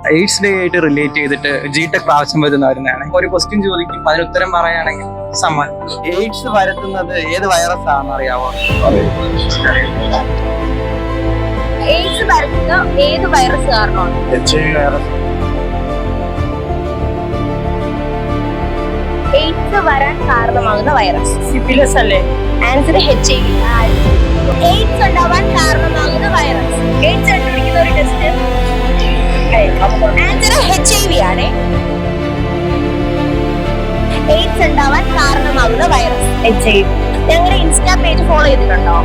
AIDS day ആയിട്ട് relate ചെയ്തിട്ട് ജിടെക് പ്രാവശ്യം വരുന്നവരുന്നതാണ്. ഒരു ക്വസ്റ്റ്യൻ ചോദിക്കും, അതിന് ഉത്തരം പറയുകയാണെങ്കിൽ സമ്മാനം. എയ്ഡ്സ് വരുത്തുന്നത് ഏത് വൈറസ് ആണെന്ന് അറിയാമോ? എയ്ഡ്സ് വരുത്തുന്ന ഏത് വൈറസ് കാരണമാണ്? HIV virus. എയ്ഡ്സ് വരാൻ കാരണമാകുന്ന വൈറസ് സിഫിലിസ് അല്ലേ? Answer HIV. എയ്ഡ്സ് ഉണ്ടാവാൻ കാരണമാകുന്ന വൈറസ് എയ്ഡ്സ് കണ്ടുപിടിക്കുന്ന ഒരു ടെസ്റ്റ് ആൻസർ HIV ആണ്. എയ്ഡ്സ് ഉണ്ടാവാൻ കാരണമാകുന്ന വൈറസ് HIV. ഞങ്ങളുടെ ഇൻസ്റ്റാ പേജ് ഫോളോ ചെയ്തിട്ടുണ്ടോ?